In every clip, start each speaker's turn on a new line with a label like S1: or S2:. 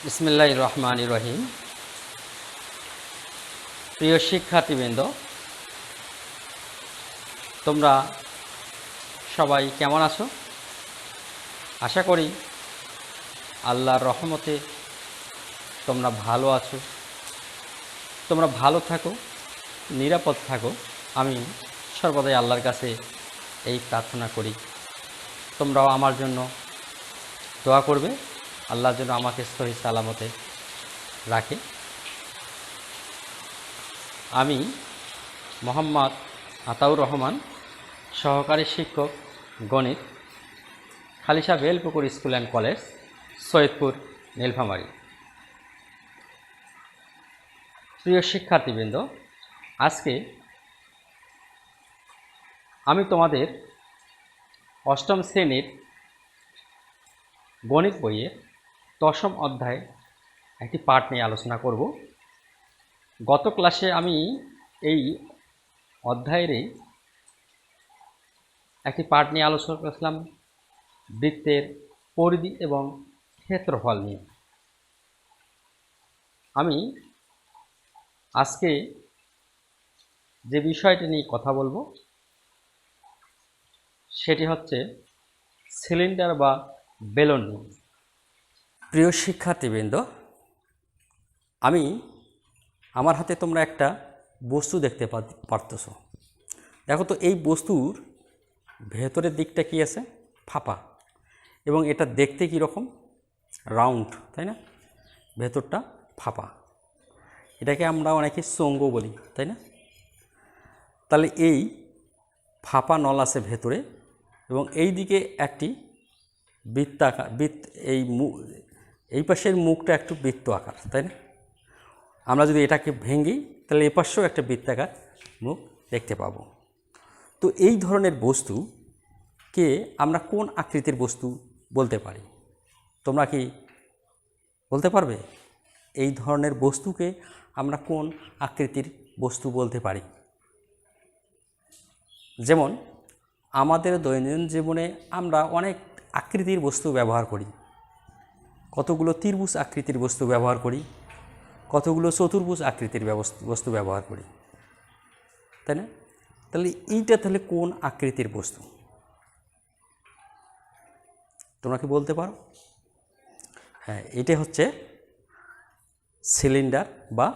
S1: বিসমিল্লাহির রহমানির রহিম। প্রিয় শিক্ষার্থীবৃন্দ, তোমরা সবাই কেমন আছো? আশা করি আল্লাহর রহমতে তোমরা ভালো আছো। তোমরা ভালো থাকো, নিরাপদ থাকো, আমি সর্বদাই আল্লাহর কাছে এই প্রার্থনা করি। তোমরাও আমার জন্য দোয়া করবে, আল্লাহর জন্য আমাকে সহি সালামতে রাখে। আমি মোহাম্মদ আতাউর রহমান, সহকারী শিক্ষক গণিত, Khalisha Belpukur school and college, Saidpur, Nilphamari. প্রিয় শিক্ষার্থীবৃন্দ, আজকে আমি তোমাদের অষ্টম শ্রেণীর গণিত বইয়ের দশম অধ্যায় একটি পাঠ নিয়ে আলোচনা করব। গত ক্লাসে আমি এই অধ্যায়েরই একটি পাঠ নিয়ে আলোচনা করেছিলাম বৃত্তের পরিধি এবং ক্ষেত্রফল নিয়ে। আমি আজকে যে বিষয়টি নিয়ে কথা বলবো সেটি হচ্ছে সিলিন্ডার বা বেলুন নিয়ে। প্রিয় শিক্ষার্থীবৃন্দ, আমি আমার হাতে তোমরা একটা বস্তু দেখতে পারতেছো। দেখো তো, এই বস্তুর ভেতরের দিকটা কি আছে? ফাঁপা, এবং এটা দেখতে কীরকম? রাউন্ড, তাই না? ভেতরটা ফাঁপা, এটাকে আমরা অনেকে চঙ্গ বলি, তাই না? তাহলে এই ফাঁপা নল আছে ভেতরে, এবং এই দিকে একটি বৃত্তাকার এই পাশের মুখটা একটু বৃত্ত আকার, তাই না? আমরা যদি এটাকে ভেঙি তাহলে এ পাশেও একটা বৃত্তাকার মুখ দেখতে পাবো। তো এই ধরনের বস্তুকে আমরা কোন আকৃতির বস্তু বলতে পারি? তোমরা কি বলতে পারবে এই ধরনের বস্তুকে আমরা কোন আকৃতির বস্তু বলতে পারি? যেমন আমাদের দৈনন্দিন জীবনে আমরা অনেক আকৃতির বস্তু ব্যবহার করি। কতগুলো ত্রিভুজ আকৃতির বস্তু ব্যবহার করি, কতগুলো চতুর্ভুজ আকৃতির বস্তু ব্যবহার করি, তাই না? তাহলে এইটা তাহলে কোন আকৃতির বস্তু তোমরা কি বলতে পারো? হ্যাঁ, এটা হচ্ছে সিলিন্ডার বা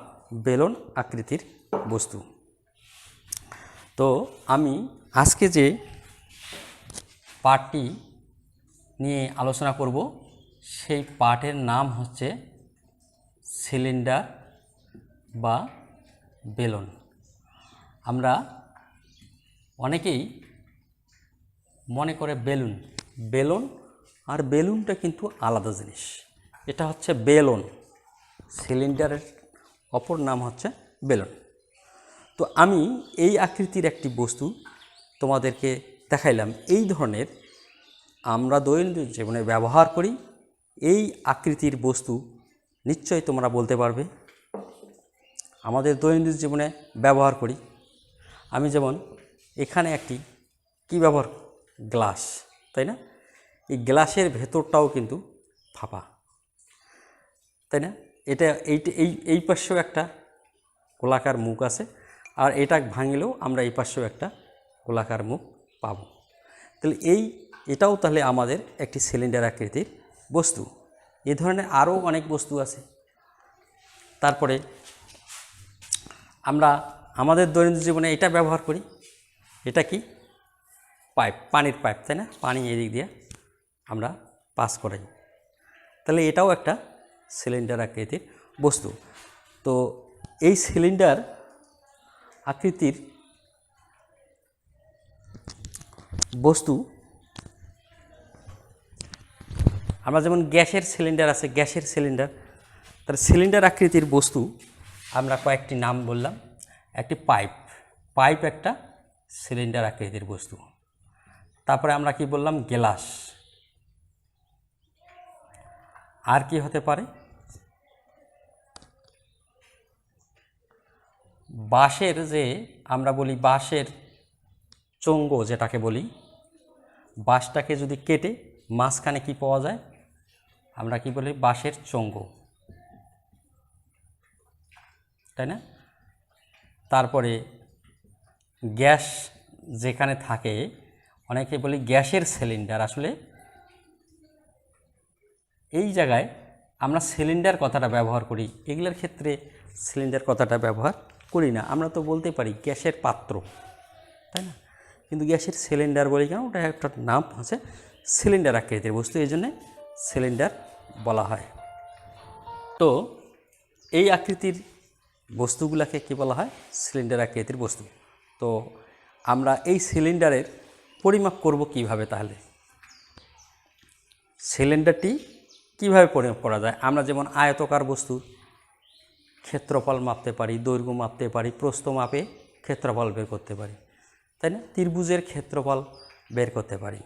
S1: বেলুন আকৃতির বস্তু। তো আমি আজকে যে পাঠটি নিয়ে আলোচনা করব সেই পাঠের নাম হচ্ছে সিলিন্ডার বা বেলুন। আমরা অনেকেই মনে করে বেলুন আর বেলুনটা কিন্তু আলাদা জিনিস। এটা হচ্ছে বেলুন, সিলিন্ডারের অপর নাম হচ্ছে বেলুন। তো আমি এই আকৃতির একটি বস্তু তোমাদেরকে দেখাইলাম। এই ধরনের আমরা দৈনন্দিন জীবনে ব্যবহার করি এই আকৃতির বস্তু নিশ্চয়ই তোমরা বলতে পারবে। আমাদের দৈনন্দিন জীবনে ব্যবহার করি। আমি যেমন এখানে একটি কি ব্যবহার, গ্লাস, তাই না? এই গ্লাসের ভেতরটাও কিন্তু ফাঁপা, তাই না? এটা এই পাশেও একটা গোলাকার মুখ আছে, আর এটা ভাঙলেও আমরা এই পাশেও একটা গোলাকার মুখ পাব। তাহলে এটাও তাহলে আমাদের একটি সিলিন্ডার আকৃতির বস্তু। এই ধরনের আরও অনেক বস্তু আছে। তারপরে আমরা আমাদের দৈনন্দিন জীবনে এটা ব্যবহার করি। এটা কি? পাইপ, পানির পাইপ, তাই না? পানি এদিক দিয়ে আমরা পাস করাই। তাহলে এটাও একটা সিলিন্ডার আকৃতির বস্তু। তো এই সিলিন্ডার আকৃতির বস্তু আমরা যেমন গ্যাসের সিলিন্ডার আছে, গ্যাসের সিলিন্ডার, তার সিলিন্ডার আকৃতির বস্তু আমরা কয়েকটি নাম বললাম। একটি পাইপ একটা সিলিন্ডার আকৃতির বস্তু। তারপরে আমরা কি বললাম? গ্লাস। আর কি হতে পারে? বাঁশের যে আমরা বলি বাঁশের চঙ্গ, যেটাকে বলি, বাঁশটাকে যদি কেটে মাঝখানে কি পাওয়া যায়? আমরা কি বলি? বাঁশের চঙ্গ। তাই না? তারপরে গ্যাস যেখানে থাকে, অনেকে বলি গ্যাসের সিলিন্ডার, আসলে এই জায়গায় আমরা সিলিন্ডার কথাটা ব্যবহার করি, এগুলোর ক্ষেত্রে সিলিন্ডার কথাটা ব্যবহার করি না। আমরা তো বলতে পারি গ্যাসের পাত্র, তাই না? কিন্তু গ্যাসের সিলিন্ডার বলি কেন? ওটা একটা নাম আছে, সিলিন্ডার আকৃতির বস্তু, এই জন্যে সিলিন্ডার বলা হয়। তো এই আকৃতির বস্তুগুলোকে কী বলা হয়? সিলিন্ডার আকৃতির বস্তু। তো আমরা এই সিলিন্ডারের পরিমাপ করব কিভাবে? তাহলে সিলিন্ডারটি কিভাবে পরিমাপ করা যায়? আমরা যেমন আয়তকার বস্তু ক্ষেত্রফল মাপতে পারি, দৈর্ঘ্য মাপতে পারি, প্রস্থ মাপে ক্ষেত্রফল বের করতে পারি, তাই না? ত্রিভুজের ক্ষেত্রফল বের করতে পারি,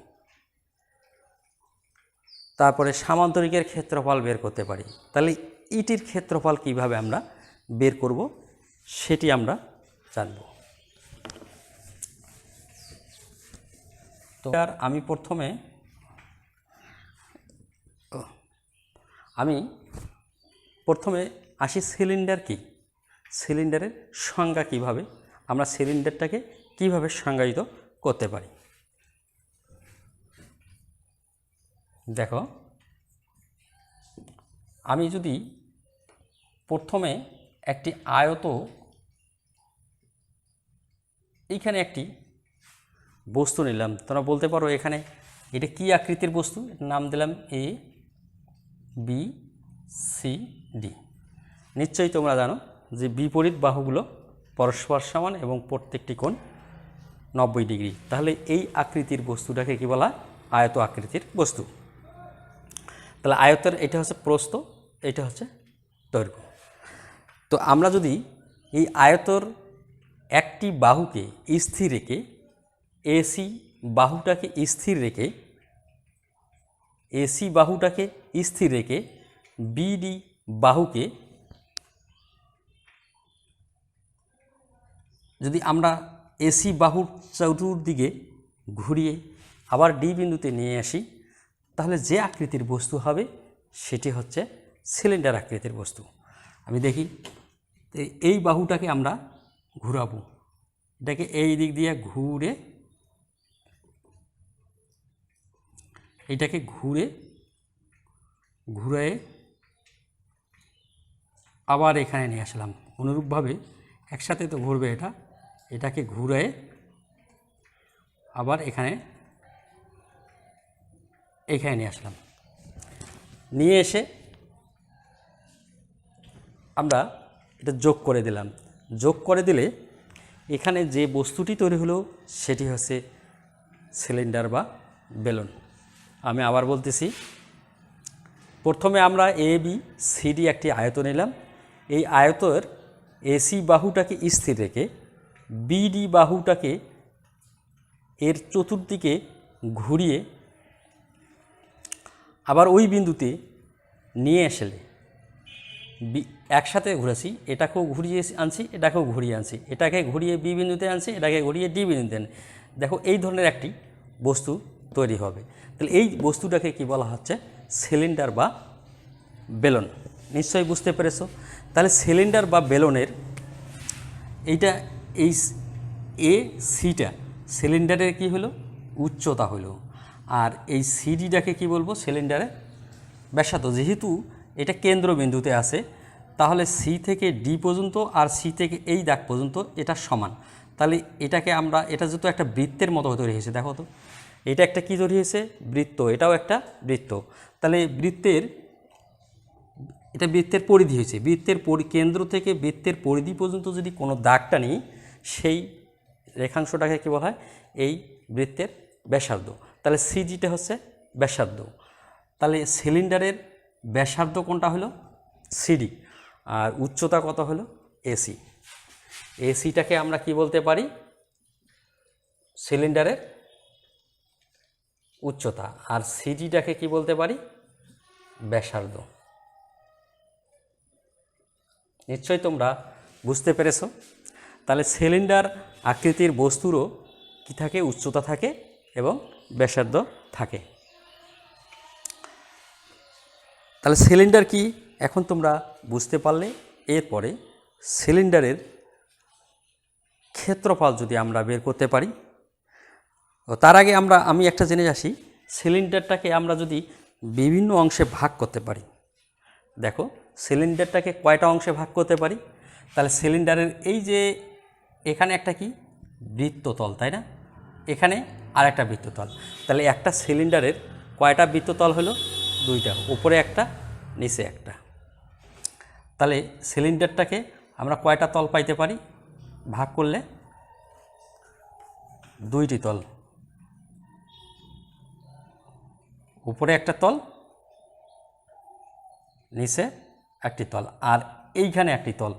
S1: তারপরে সামান্তরিকের ক্ষেত্রফল বের করতে পারি। তাহলে ইটির ক্ষেত্রফল কিভাবে আমরা বের করব সেটি আমরা জানব। তো আমি প্রথমে আসি সিলিন্ডার কি, সিলিন্ডারের সংজ্ঞা কিভাবে, আমরা সিলিন্ডারটাকে কিভাবে সংজ্ঞায়িত করতে পারি। দেখো, আমি যদি প্রথমে একটি আয়ত, এইখানে একটি বস্তু নিলাম, তোমরা বলতে পারো এখানে এটা কি আকৃতির বস্তু, এটার নাম দিলাম এ বি সি ডি। নিশ্চয়ই তোমরা জানো যে বিপরীত বাহুগুলো পরস্পর সমান এবং প্রত্যেকটি কোণ 90 ডিগ্রি। তাহলে এই আকৃতির বস্তুটাকে কি বলা? আয়ত আকৃতির বস্তু। তাহলে আয়তের এটা হচ্ছে প্রস্থ, এটা হচ্ছে দৈর্ঘ্য। তো আমরা যদি এই আয়তর একটি বাহুকে স্থির রেখে, এসি বাহুটাকে স্থির রেখে, এসি বাহুটাকে স্থির রেখে বিডি বাহুকে যদি আমরা এসি বাহুর চতুর্দিকে ঘুরিয়ে আবার ডি বিন্দুতে নিয়ে আসি, তাহলে যে আকৃতির বস্তু হবে সেটি হচ্ছে সিলিন্ডার আকৃতির বস্তু। আমি দেখি, এই বাহুটাকে আমরা ঘুরাবো, এটাকে এই দিক দিয়ে ঘুরে, এটাকে ঘুরে আবার এখানে নিয়ে আসলাম। অনুরূপভাবে একসাথে তো ঘুরবে, এটাকে ঘুরে আবার এখানে নিয়ে আসলাম। নিয়ে এসে আমরা এটা যোগ করে দিলাম। যোগ করে দিলে এখানে যে বস্তুটি তৈরি হলো সেটি হচ্ছে সিলিন্ডার বা বেলুন। আমি আবার বলতেছি, প্রথমে আমরা এ বি সি ডি একটি আয়ত নিলাম। এই আয়তের এসি বাহুটাকে স্থির রেখে বিডি বাহুটাকে এর চতুর্দিকে ঘুরিয়ে আবার ওই বিন্দুতে নিয়ে আসলে একসাথে ঘুরেছি, এটাকেও ঘুরিয়ে আনছি, এটাকেও ঘুরিয়ে আনছি, এটাকে ঘুরিয়ে বি বিন্দুতে আনছি, এটাকে ঘুরিয়ে ডি বিন্দুতে আনছি। দেখো এই ধরনের একটি বস্তু তৈরি হবে। তাহলে এই বস্তুটাকে কি বলা হচ্ছে? সিলিন্ডার বা বেলুন। নিশ্চয়ই বুঝতে পেরেছো। তাহলে সিলিন্ডার বা বেলুনের এইটা, এই এ সিটা সিলিন্ডারের কি হলো? উচ্চতা হলো। আর এই সিডিটাকে কি বলবো? সিলিন্ডারের ব্যাসার্ধ। যেহেতু এটা কেন্দ্রবিন্দুতে আছে, তাহলে সি থেকে ডি পর্যন্ত আর সি থেকে এই দাগ পর্যন্ত এটা সমান। তাহলে এটাকে আমরা, এটা যেহেতু একটা বৃত্তের মতো তৈরি হয়েছে, দেখো তো এটা একটা কি তৈরি হয়েছে? বৃত্ত। এটাও একটা বৃত্ত। তাহলে এটা বৃত্তের পরিধি হয়েছে। বৃত্তের কেন্দ্র থেকে বৃত্তের পরিধি পর্যন্ত যদি কোনো দাগটা নিই, সেই রেখাংশটাকে কী বলা হয়? এই বৃত্তের ব্যাসার্ধ। তাহলে সিজিটা হচ্ছে ব্যাসার্ধ। তাহলে সিলিন্ডারের ব্যাসার্ধ কোনটা হলো? সিডি। আর উচ্চতা কত হলো? এসি। এসিটাকে আমরা কি বলতে পারি? সিলিন্ডারের উচ্চতা। আর সিডিটাকে কি বলতে পারি? ব্যাসার্ধ। নিশ্চয়ই তোমরা বুঝতে পেরেছো। তাহলে সিলিন্ডার আকৃতির বস্তুরও কি থাকে? উচ্চতা থাকে এবং ব্যাসার্ধ থাকে। তাহলে সিলিন্ডার কি এখন তোমরা বুঝতে পারলে। এরপরে সিলিন্ডারের ক্ষেত্রফল যদি আমরা বের করতে পারি, তার আগে আমি একটা জেনে আসি, সিলিন্ডারটাকে আমরা যদি বিভিন্ন অংশে ভাগ করতে পারি, দেখো সিলিন্ডারটাকে কয়টা অংশে ভাগ করতে পারি, তাহলে সিলিন্ডারের এই যে এখানে একটা কি বৃত্ততল, তাই না, এখানে আর একটা বৃত্ততল, তাহলে একটা সিলিন্ডারের কয়টা বৃত্ততল হলো, দুইটা, উপরে একটা নিচে একটা। তাহলে সিলিন্ডারটাকে আমরা কয়টা তল পাইতে পারি ভাগ করলে, দুইটি তল, উপরে একটা তল, নিচে একটি তল, আর এইখানে একটি তল,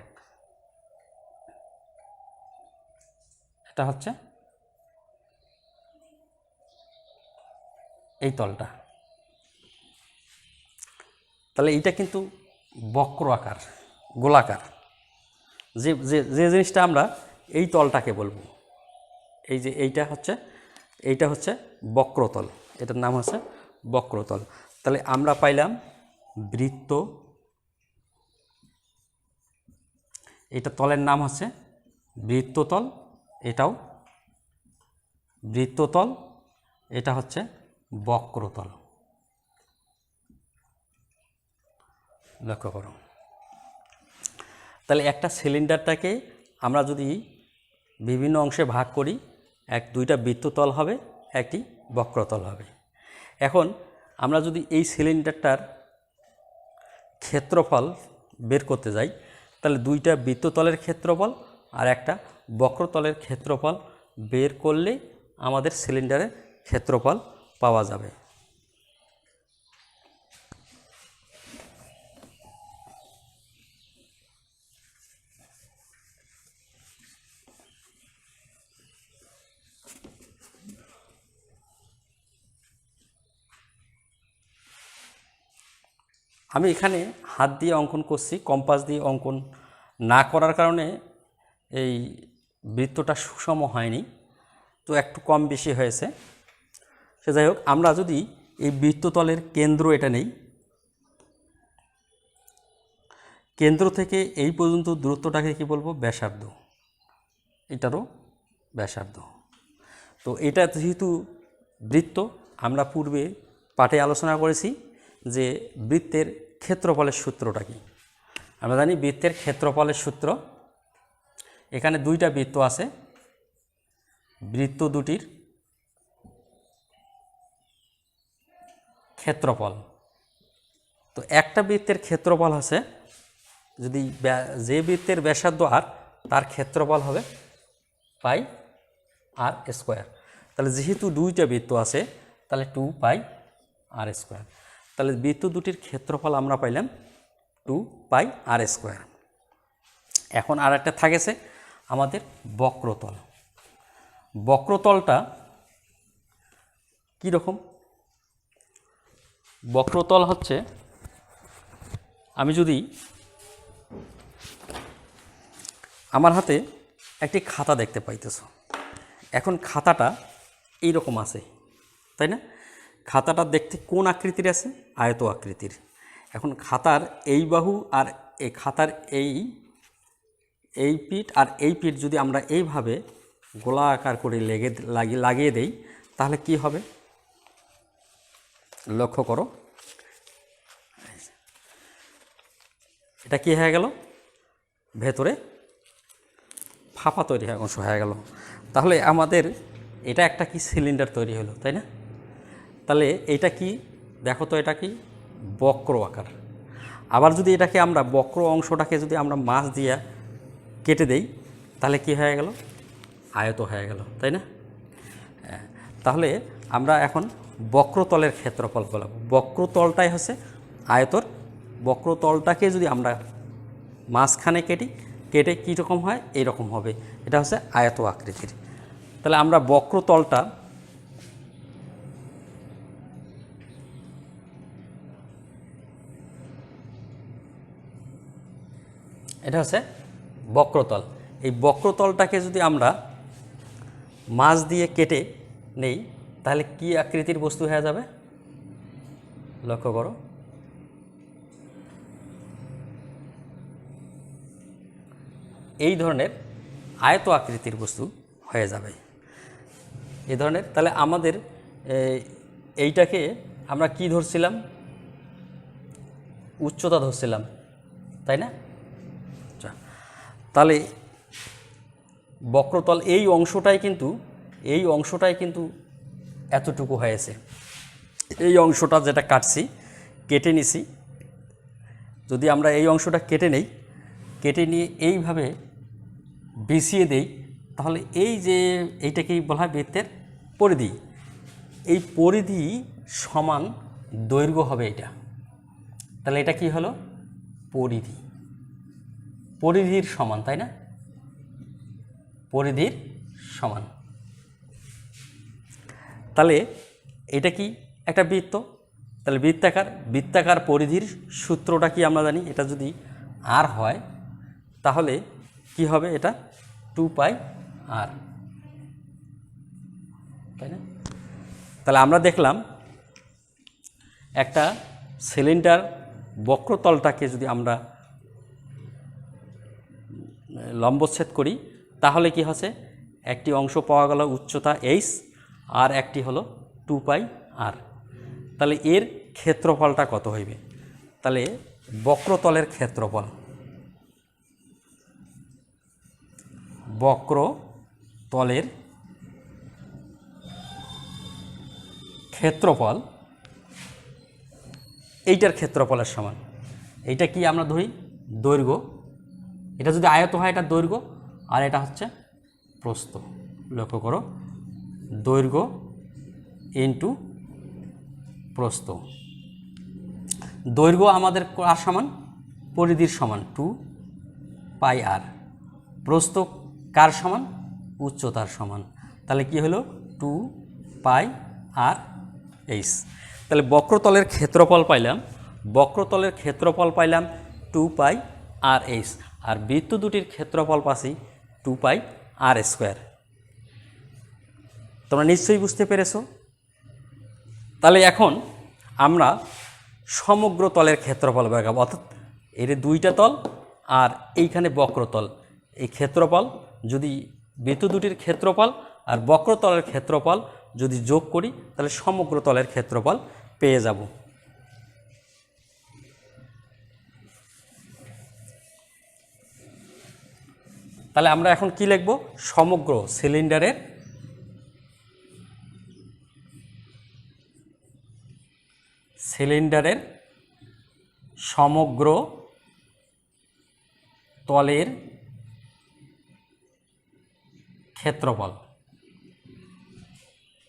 S1: এটা হচ্ছে এই তলটা। তাহলে এইটা কিন্তু বক্র আকার, গোলাকার, যে যে যে জিনিসটা আমরা এই তলটাকে বলবো, এই যে এইটা হচ্ছে বক্রতল, এটার নাম হচ্ছে বক্রতল। তাহলে আমরা পাইলাম বৃত্ত, এটা তলের নাম হচ্ছে বৃত্ততল, এটাও বৃত্ততল, এটা হচ্ছে বক্রতল। লক্ষ্য করো, তাহলে একটা সিলিন্ডারটাকে আমরা যদি বিভিন্ন অংশে ভাগ করি, দুইটা বৃত্ততল হবে, একটি বক্রতল হবে। এখন আমরা যদি এই সিলিন্ডারটার ক্ষেত্রফল বের করতে যাই, তাহলে দুইটা বৃত্ততলের ক্ষেত্রফল আর একটা বক্রতলের ক্ষেত্রফল বের করলে আমাদের সিলিন্ডারের ক্ষেত্রফল পাওয়া যাবে। আমি এখানে হাত দিয়ে অঙ্কন করছি, কম্পাস দিয়ে অঙ্কন না করার কারণে এই বৃত্তটা সুষম হয়নি, তো একটু কম বেশি হয়েছে। সে যাই হোক, আমরা যদি এই বৃত্ততলের কেন্দ্র এটা নেই, কেন্দ্র থেকে এই পর্যন্ত দূরত্বটাকে কি বলবো, ব্যাসার্ধ, এটারও ব্যাসার্ধ। তো এটা যেহেতু বৃত্ত, আমরা পূর্বে পাঠে আলোচনা করেছি যে বৃত্তের ক্ষেত্রফলের সূত্রটা কি। আমরা জানি বৃত্তের ক্ষেত্রফলের সূত্র, এখানে দুইটা বৃত্ত আছে, বৃত্ত দুটির ক্ষেত্রফল। তো একটা বৃত্তের ক্ষেত্রফল আছে, যদি যে বৃত্তের ব্যাসার্ধ আর, তার ক্ষেত্রফল হবে পাই আর স্কোয়ার। তাহলে যেহেতু দুইটা বৃত্ত আছে, তাহলে 2 পাই আর স্কোয়ার। তাহলে বৃত্ত দুটির ক্ষেত্রফল আমরা পাইলাম 2 পাই আর স্কোয়ার। এখন আর একটা থাকেছে আমাদের বক্রতল। বক্রতলটা কীরকম? বক্রতল হচ্ছে, আমি যদি আমার হাতে একটি খাতা দেখতে পাইতেছ, এখন খাতাটা এইরকম আছে, তাই না? খাতাটা দেখতে কোন আকৃতির আছে? আয়ত আকৃতির। এখন খাতার এই বাহু আর এই খাতার এই পিঠ আর এই পিঠ যদি আমরা এইভাবে গোলাকার করে লাগিয়ে দেই, তাহলে কি হবে? লক্ষ্য করো, এটা কি হয়ে গেল? ভেতরে ফাঁপা তৈরি অংশ হয়ে গেল। তাহলে আমাদের এটা একটা কি সিলিন্ডার তৈরি হলো, তাই না? তাহলে এটা কি, দেখো তো, এটা কি বক্র আকার। আবার যদি এটাকে আমরা বক্র অংশটাকে যদি আমরা মাছ দিয়ে কেটে দেই, তাহলে কি হয়ে গেল? আয়ত হয়ে গেল, তাই না? তাহলে আমরা এখন বক্রতলের ক্ষেত্রফল বলব। বক্রতলটাই হচ্ছে আয়তর, বক্রতলটাকে যদি আমরা মাঝখানে কেটে কীরকম হয়, এইরকম হবে, এটা হচ্ছে আয়ত আকৃতির। তাহলে আমরা বক্রতলটা এটা হচ্ছে বক্রতল। এই বক্রতলটাকে যদি আমরা মাছ দিয়ে কেটে নেই, তাহলে কি আকৃতির বস্তু হয়ে যাবে? লক্ষ্য করো, এই ধরনের আয়ত আকৃতির বস্তু হয়ে যাবে। এই ধরনের, তাহলে আমাদের এইটাকে আমরা কি ধরছিলাম, উচ্চতা ধরছিলাম, তাই না? আচ্ছা, তাহলে বক্রতল এই অংশটাই কিন্তু এতটুকু হয়েছে। এই অংশটা যেটা কাটছি, কেটে নিছি, যদি আমরা এই অংশটা কেটে নেই, কেটে নিয়ে এইভাবে বিছিয়ে দেই, তাহলে এই যে এইটাকেই বলা হয় বৃত্তের পরিধি। এই পরিধি সমান দৈর্ঘ্য হবে এটা। তাহলে এটা কি হলো, পরিধি, পরিধির সমান, তাই না? পরিধির সমান। তাহলে এটা কি একটা বৃত্ত, তাহলে বৃত্তাকার পরিধির সূত্রটা কি আমরা জানি, এটা যদি আর হয় তাহলে কি হবে, এটা 2πr, তাই না? তাহলে আমরা দেখলাম একটা সিলিন্ডার বক্রতলটাকে যদি আমরা লম্বচ্ছেদ করি তাহলে কি হচ্ছে, একটি অংশ পাওয়া গেল উচ্চতা h আর একটি হলো 2πr। তাহলে এর ক্ষেত্রফলটা কত হইবে? তাহলে বক্রতলের ক্ষেত্রফল এইটার ক্ষেত্রফলের সমান। এইটা কি আমরা ধরি দৈর্ঘ্য, এটা যদি আয়ত হয় এটা দৈর্ঘ্য, আর এটা হচ্ছে প্রস্থ। লক্ষ্য করো, দৈর্ঘ্য ইন্টু প্রস্থ। দৈর্ঘ্য আমাদের কার সমান, পরিধির সমান 2πr। প্রস্থ কার সমান, উচ্চতার সমান। তাহলে কি হলো 2πr h। তাহলে বক্রতলের ক্ষেত্রফল পাইলাম 2πr h, আর বৃত্ত দুটির ক্ষেত্রফল পাচ্ছি 2πr²। তোমরা নিশ্চয়ই বুঝতে পেরেছো। তাহলে এখন আমরা সমগ্র তলের ক্ষেত্রফল দেখাবো, অর্থাৎ এর দুইটা তল আর এইখানে বক্রতল, এই ক্ষেত্রফল যদি বৃত্ত দুটির ক্ষেত্রফল আর বক্রতলের ক্ষেত্রফল যদি যোগ করি তাহলে সমগ্র তলের ক্ষেত্রফল পেয়ে যাব। তাহলে আমরা এখন কি লিখব, সমগ্র সিলিন্ডারের সমগ্র তলের ক্ষেত্রফল।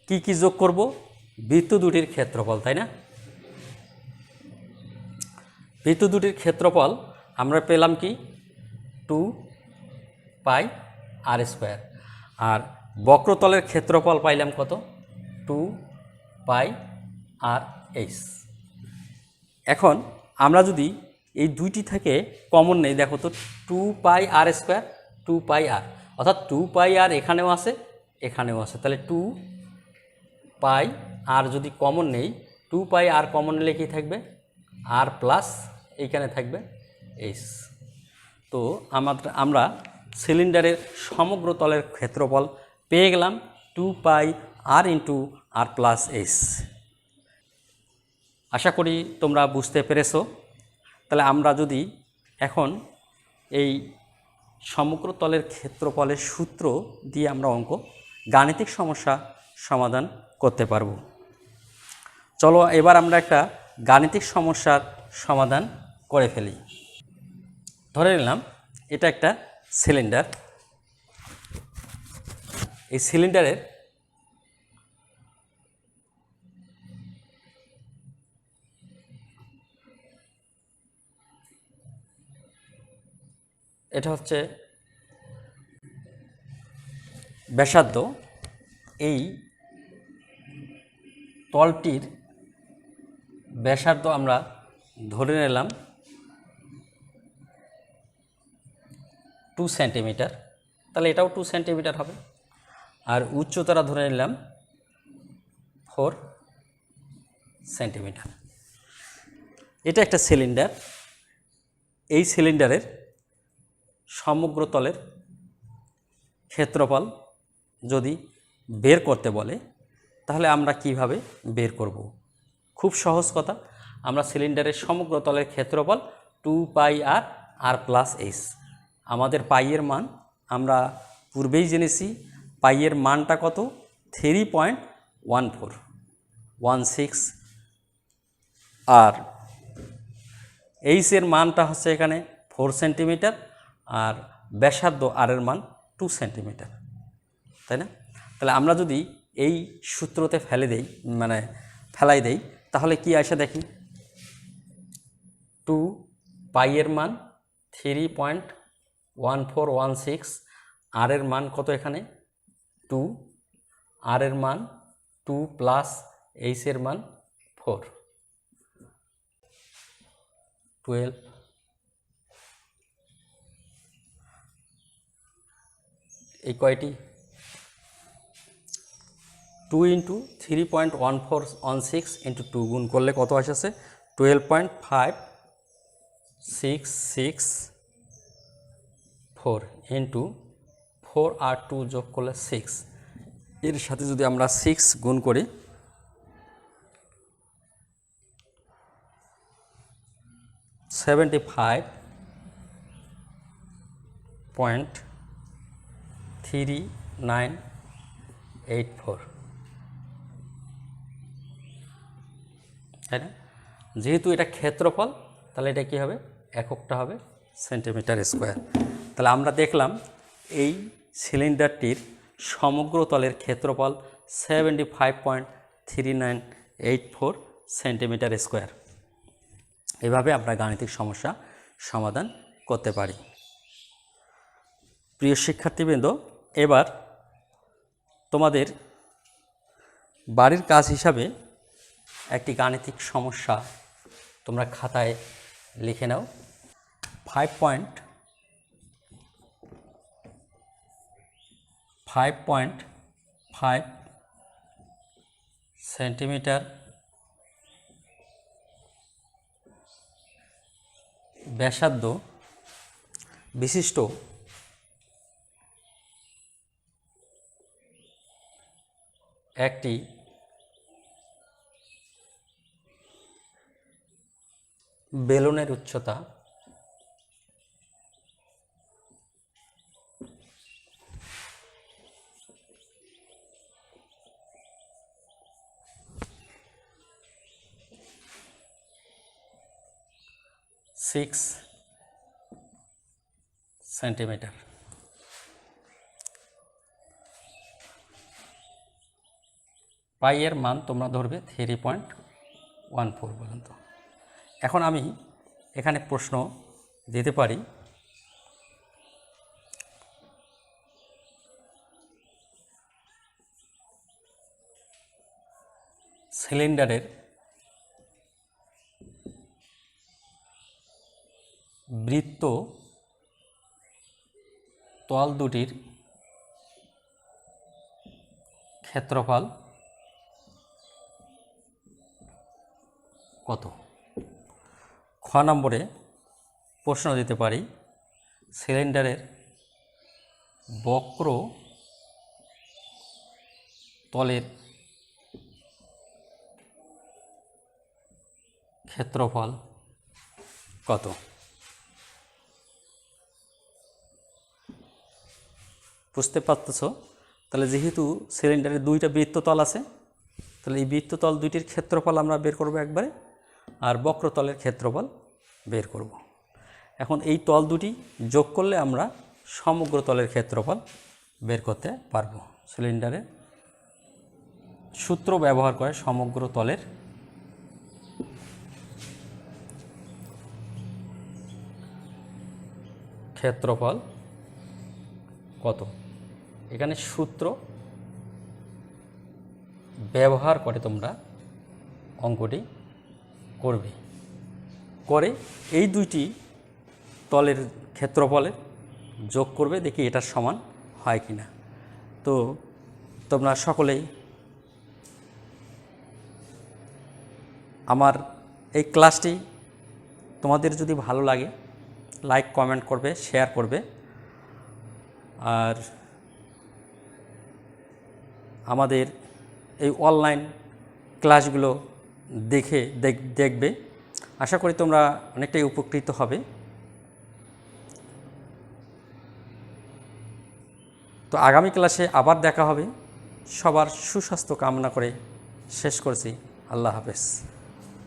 S1: কি যোগ করব, বৃত্ত দুটির ক্ষেত্রফল, তাই না? বৃত্ত দুটির ক্ষেত্রফল আমরা পেলাম কি 2πr², আর বক্রতলের ক্ষেত্রফল পাইলাম কত, 2πrh। এখন আমরা যদি এই দুইটি থেকে কমন নেই, দেখো তো 2πr², 2πr, অর্থাৎ 2πr এখানেও আছে এখানেও আছে, তাহলে 2πr যদি কমন নেই, 2πr কমন নিলে কি থাকবে, আর প্লাস এইখানে থাকবে h। তো আমরা সিলিন্ডারের সমগ্র তলের ক্ষেত্রফল পেয়ে গেলাম 2πr × r+h। আশা করি তোমরা বুঝতে পেরেছো। তাহলে আমরা যদি এখন এই সমগ্র তলের ক্ষেত্রফলের সূত্র দিয়ে আমরা গাণিতিক সমস্যা সমাধান করতে পারব। চলো এবার আমরা একটা গাণিতিক সমস্যার সমাধান করে ফেলি। ধরে নিলাম এটা একটা সিলিন্ডার, এই সিলিন্ডারের এটা হচ্ছে ব্যাসার্ধ, এই তলটির ব্যাসার্ধ আমরা ধরে নিলাম 2 সেন্টিমিটার, তাহলে এটাও 2 সেন্টিমিটার হবে, আর উচ্চতাটা ধরে নিলাম 4 সেন্টিমিটার। এটা একটা সিলিন্ডার, এই সিলিন্ডারের সমগ্র তলের ক্ষেত্রফল যদি বের করতে বলে তাহলে আমরা কিভাবে বের করব? খুব সহজ কথা, আমরা সিলিন্ডারের সমগ্র তলের ক্ষেত্রফল 2πr r+h, আমাদের পাইয়ের মান আমরা পূর্বেই জেনেছি, পাইয়ের মানটা কত? 3.1416, আর এইচের মানটা হচ্ছে এখানে 4 সেন্টিমিটার, আর ব্যাসার্ধ আর এর মান 2 সেন্টিমিটার, তাই না? তাহলে আমরা যদি এই সূত্রতে ফেলাই দেই তাহলে কি আসে দেখি। 2 পাইয়ের মান 3.1416, আর এর মান কত এখানে 2, আর এর মান 2 প্লাস এইচ এর মান 4, 12, এই কয়টি 2 ইন্টু 3.1416 ইন্টু 2 গুণ করলে কত আসছে? 12.5664 ইন্টু 4 আর 2 যোগ করলে 6, এর সাথে যদি আমরা 6 গুণ করি 75.3984, তাই না? যেহেতু এটা ক্ষেত্রফল তাহলে এটা কী হবে? এককটা হবে সেন্টিমিটার স্কোয়ার। তাহলে আমরা দেখলাম এই সিলিন্ডারটির সমগ্র তলের ক্ষেত্রফল 75.3984 সেন্টিমিটার স্কোয়ার। এভাবে আমরা গাণিতিক সমস্যা সমাধান করতে পারি। প্রিয় শিক্ষার্থীবৃন্দ, এবার তোমাদের বাড়ির কাজ হিসাবে একটি গাণিতিক সমস্যা তোমরা খাতায় লিখে নাও। 5.5 সেন্টিমিটার ব্যাসার্ধ বিশিষ্ট একটি বেলুনের উচ্চতা 6 সেন্টিমিটার। পাইয়ের মান তোমরা ধরবে 3.14 পর্যন্ত। এখন আমি এখানে প্রশ্ন দিতে পারি, সিলিন্ডারের বৃত্ত তল দুটির ক্ষেত্রফল কত? খ নম্বরে প্রশ্ন দিতে পারি, সিলিন্ডারের বক্র তলের ক্ষেত্রফল কত? বুঝতে পারতেছ? তাহলে যেহেতু সিলিন্ডারের দুইটা বৃত্ততল আছে, তাহলে এই বৃত্ততল দুইটির ক্ষেত্রফল আমরা বের করব একবারে, আর বক্রতলের ক্ষেত্রফল বের করব। এখন এই তল দুটি যোগ করলে আমরা সমগ্র তলের ক্ষেত্রফল বের করতে পারব। সিলিন্ডারের সূত্র ব্যবহার করে সমগ্র তলের ক্ষেত্রফল কত? এখানে সূত্র ব্যবহার করে তোমরা অঙ্কটি করবে, করে এই দুইটি তলের ক্ষেত্রফলের যোগ করবে, দেখি এটার সমান হয় কি না। তো তোমরা সকলেই আমার এই ক্লাসটি তোমাদের যদি ভালো লাগে লাইক কমেন্ট করবে, শেয়ার করবে, আর আমাদের এই অনলাইন ক্লাসগুলো দেখবে। আশা করি তোমরা অনেকটাই উপকৃত হবে। তো আগামী ক্লাসে আবার দেখা হবে। সবার সুস্বাস্থ্য কামনা করে শেষ করছি। আল্লাহ হাফেজ।